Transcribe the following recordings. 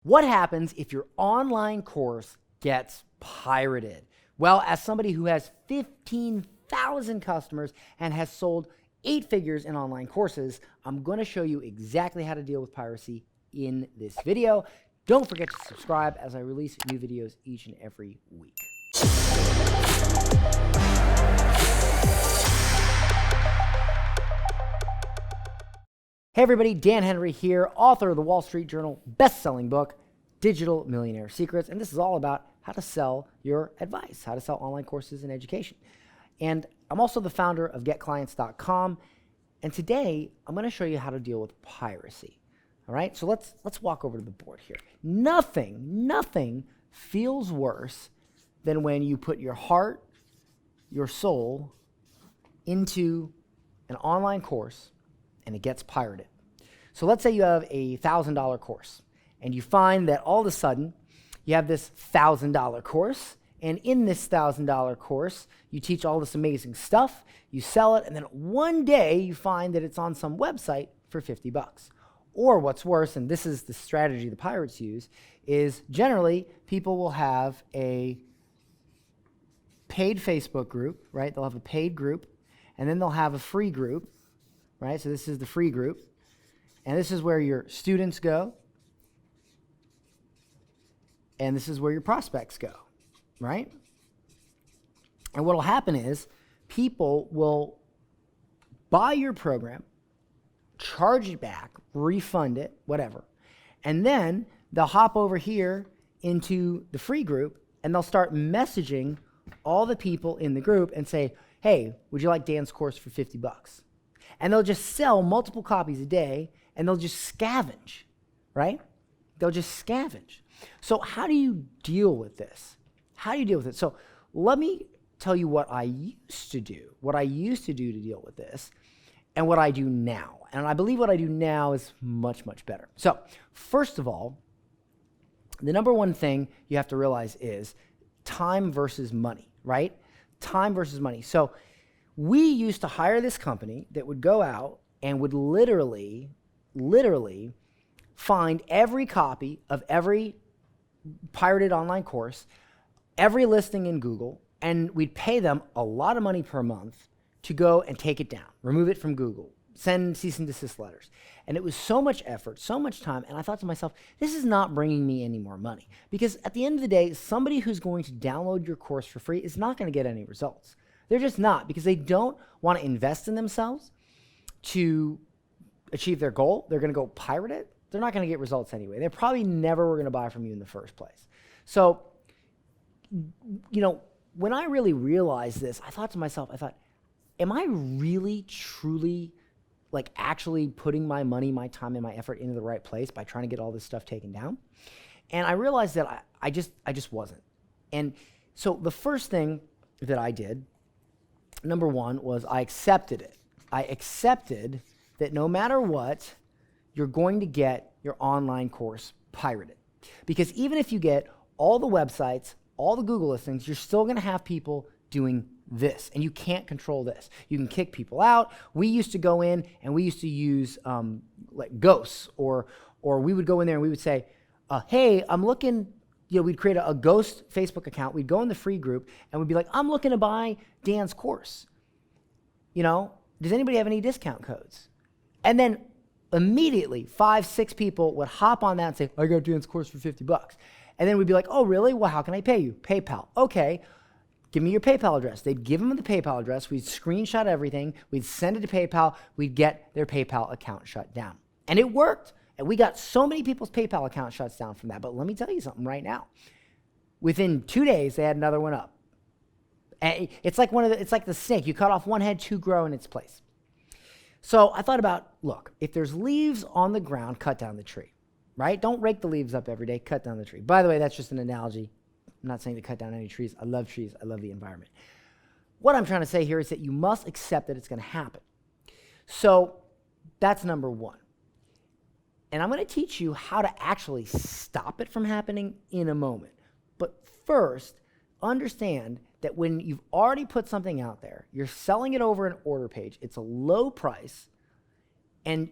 What happens if your online course gets pirated? Well, as somebody who has 15,000 customers and has sold 8 figures in online courses, I'm going to show you exactly how to deal with piracy in this video. Don't forget to subscribe as I release new videos each and every week. Hey everybody, Dan Henry here, author of the Wall Street Journal best-selling book, Digital Millionaire Secrets, and this is all about how to sell your advice, how to sell online courses and education. And I'm also the founder of GetClients.com, and today I'm going to show you how to deal with piracy. All right, so let's walk over to the board here. Nothing feels worse than when you put your heart, your soul into an online course and it gets pirated. So let's say you have a $1,000 course and you find that all of a sudden you have this $1,000 course, and in this $1,000 course you teach all this amazing stuff, you sell it, and then one day you find that it's on some website for 50 bucks. Or what's worse, and this is the strategy the pirates use, is generally people will have a paid Facebook group, right? They'll have a paid group, and then they'll have a free group, right? So this is the free group, and this is where your students go, and this is where your prospects go, right? And what will happen is people will buy your program, charge it back, refund it, whatever, and then they'll hop over here into the free group, and they'll start messaging all the people in the group and say, hey, would you like Dan's course for 50 bucks? And they'll just sell multiple copies a day, and they'll just scavenge, right? They'll just scavenge. So how do you deal with this? How do you deal with it? So let me tell you what I used to do to deal with this, and what I do now. And I believe what I do now is much, much better. So first of all, the number one thing you have to realize is time versus money, right? Time versus money. So we used to hire this company that would go out and would literally find every copy of every pirated online course, every listing in Google, and we'd pay them a lot of money per month to go and take it down, remove it from Google, send cease and desist letters. And it was so much effort, so much time, and I thought to myself, this is not bringing me any more money. Because at the end of the day, somebody who's going to download your course for free is not going to get any results. They're just not, because they don't want to invest in themselves to achieve their goal. They're going to go pirate it. They're not going to get results anyway. They probably never were going to buy from you in the first place. So, when I really realized this, I thought to myself, am I really, truly, actually putting my money, my time, and my effort into the right place by trying to get all this stuff taken down? And I realized that I just wasn't. And so the first thing that I did, number one, was I accepted it. I accepted that no matter what, you're going to get your online course pirated. Because even if you get all the websites, all the Google listings, you're still going to have people doing this, and you can't control this. You can kick people out. We used to go in and we used to use ghosts, or we would go in there and we would say, hey, I'm looking, we'd create a ghost Facebook account. We'd go in the free group and we'd be like, I'm looking to buy Dan's course. Does anybody have any discount codes? And then immediately 5-6 people would hop on that and say, I got Dan's course for 50 bucks. And then we'd be like, oh, really? Well, how can I pay you? PayPal. Okay. Give me your PayPal address. They'd give them the PayPal address. We'd screenshot everything. We'd send it to PayPal. We'd get their PayPal account shut down. And it worked. And we got so many people's PayPal account shuts down from that. But let me tell you something right now. Within 2 days, they had another one up. And it's like it's like the snake. You cut off one head, 2 grow in its place. So I thought about, look, if there's leaves on the ground, cut down the tree, right? Don't rake the leaves up every day. Cut down the tree. By the way, that's just an analogy. I'm not saying to cut down any trees. I love trees. I love the environment. What I'm trying to say here is that you must accept that it's going to happen. So that's number one. And I'm going to teach you how to actually stop it from happening in a moment. But first, understand that when you've already put something out there, you're selling it over an order page, it's a low price, and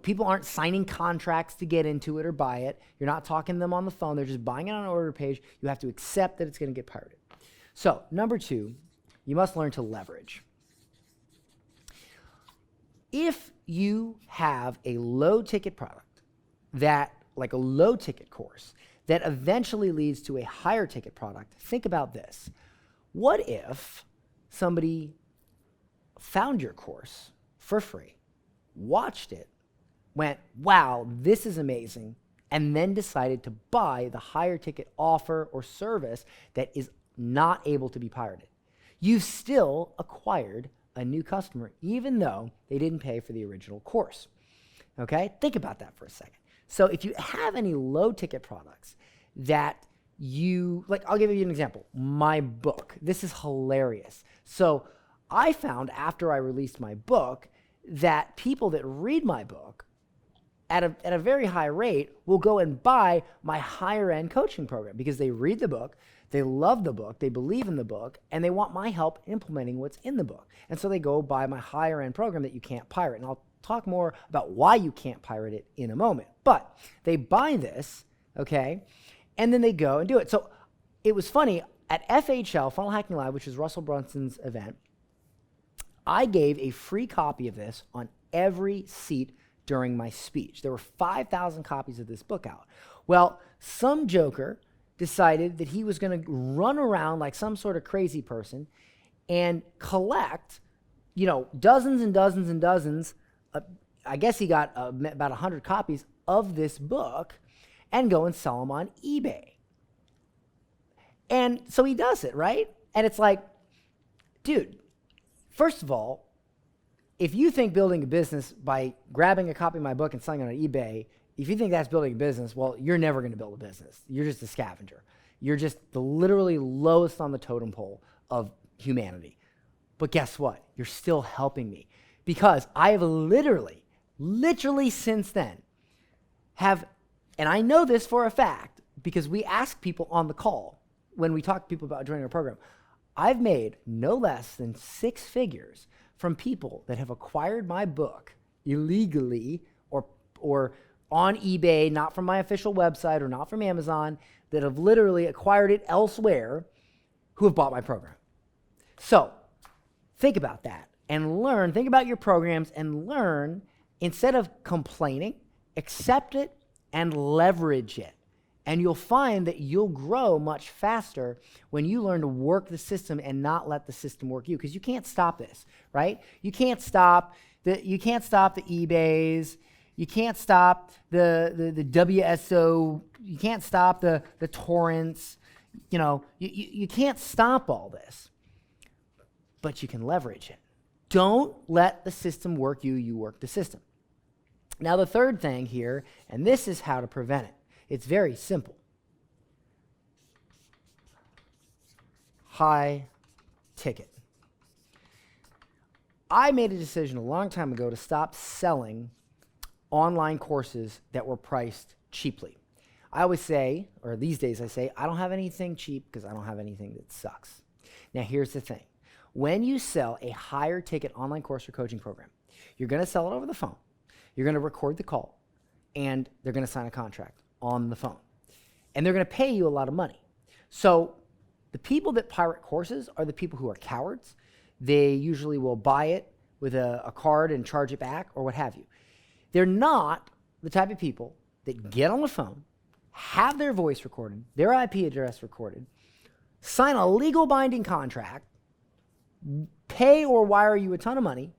people aren't signing contracts to get into it or buy it. You're not talking to them on the phone. They're just buying it on an order page. You have to accept that it's going to get pirated. So, number 2, you must learn to leverage. If you have a low-ticket product like a low-ticket course, that eventually leads to a higher-ticket product, think about this. What if somebody found your course for free, watched it, went, wow, this is amazing, and then decided to buy the higher-ticket offer or service that is not able to be pirated? You've still acquired a new customer, even though they didn't pay for the original course. Okay? Think about that for a second. So if you have any low-ticket products that I'll give you an example. My book. This is hilarious. So I found after I released my book that people that read my book at a very high rate will go and buy my higher end coaching program because they read the book, they love the book, they believe in the book, and they want my help implementing what's in the book. And so they go buy my higher end program that you can't pirate. And I'll talk more about why you can't pirate it in a moment. But they buy this, okay, and then they go and do it. So it was funny, at FHL, Funnel Hacking Live, which is Russell Brunson's event, I gave a free copy of this on every seat during my speech. There were 5,000 copies of this book out. Well, some joker decided that he was going to run around like some sort of crazy person and collect, dozens and dozens and dozens. I guess he got about 100 copies of this book and go and sell them on eBay. And so he does it, right? And it's like, dude, first of all, if you think building a business by grabbing a copy of my book and selling it on eBay, if you think that's building a business, well, you're never going to build a business. You're just a scavenger. You're just the literally lowest on the totem pole of humanity. But guess what? You're still helping me because I have literally since then and I know this for a fact because we ask people on the call when we talk to people about joining our program, I've made no less than 6 figures from people that have acquired my book illegally or on eBay, not from my official website or not from Amazon, that have literally acquired it elsewhere who have bought my program. So think about that and learn. Think about your programs and learn, instead of complaining, accept it and leverage it. And you'll find that you'll grow much faster when you learn to work the system and not let the system work you. Because you can't stop this, right? You can't stop the eBays. You can't stop the WSO. You can't stop the torrents. You can't stop all this. But you can leverage it. Don't let the system work you. You work the system. Now the third thing here, and this is how to prevent it. It's very simple. High ticket. I made a decision a long time ago to stop selling online courses that were priced cheaply. I always say, or these days I say, I don't have anything cheap because I don't have anything that sucks. Now here's the thing. When you sell a higher ticket online course or coaching program, you're going to sell it over the phone. You're going to record the call, and they're going to sign a contract on the phone. And they're going to pay you a lot of money. So the people that pirate courses are the people who are cowards. They usually will buy it with a card and charge it back or what have you. They're not the type of people that get on the phone, have their voice recorded, their IP address recorded, sign a legal binding contract, pay or wire you a ton of money.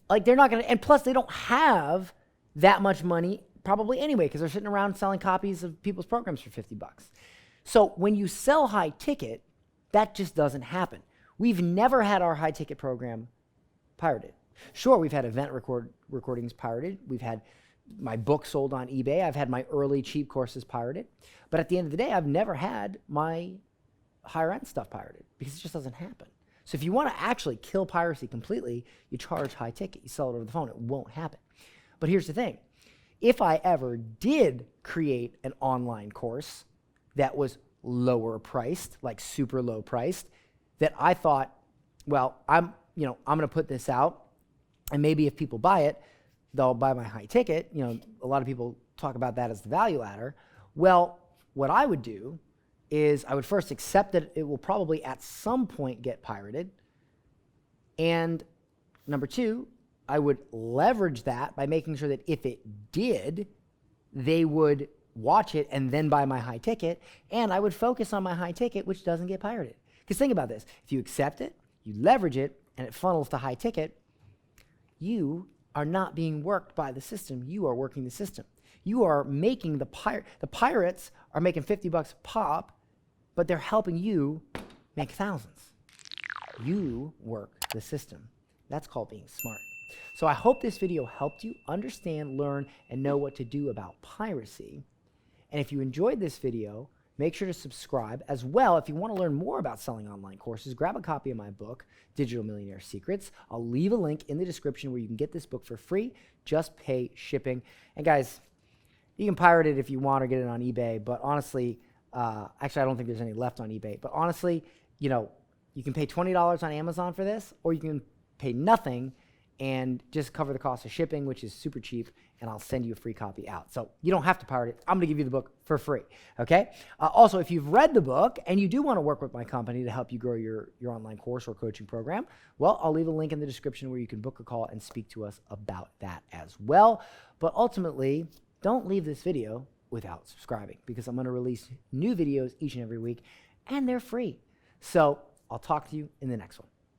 Like they're not going to, and plus they don't have that much money probably anyway because they're sitting around selling copies of people's programs for $50. So when you sell high ticket, that just doesn't happen. We've never had our high ticket program pirated. Sure, we've had event recordings pirated. We've had my book sold on eBay. I've had my early cheap courses pirated. But at the end of the day, I've never had my higher end stuff pirated because it just doesn't happen. So if you want to actually kill piracy completely, you charge high ticket. You sell it over the phone. It won't happen. But here's the thing. If I ever did create an online course that was lower priced, like super low priced, that I thought, well, I'm going to put this out And maybe if people buy it, they'll buy my high ticket. You know, a lot of people talk about that as the value ladder. Well, what I would do is I would first accept that it will probably at some point get pirated. And number two, I would leverage that by making sure that if it did, they would watch it and then buy my high ticket. And I would focus on my high ticket, which doesn't get pirated. Because think about this. If you accept it, you leverage it, and it funnels to high ticket, you are not being worked by the system. You are working the system. You are making the pirates are making $50 a pop, but they're helping you make thousands. You work the system. That's called being smart. So I hope this video helped you understand, learn, and know what to do about piracy. And if you enjoyed this video, make sure to subscribe. As well, if you want to learn more about selling online courses, grab a copy of my book, Digital Millionaire Secrets. I'll leave a link in the description where you can get this book for free. Just pay shipping. And guys, you can pirate it if you want or get it on eBay, but honestly, actually I don't think there's any left on eBay, but honestly, you know, you can pay $20 on Amazon for this, or you can pay nothing and just cover the cost of shipping, which is super cheap, and I'll send you a free copy out. So you don't have to pirate it. I'm going to give you the book for free, okay? Also, if you've read the book and you do want to work with my company to help you grow your online course or coaching program, well, I'll leave a link in the description where you can book a call and speak to us about that as well. But ultimately, don't leave this video without subscribing, because I'm going to release new videos each and every week, and they're free. So I'll talk to you in the next one.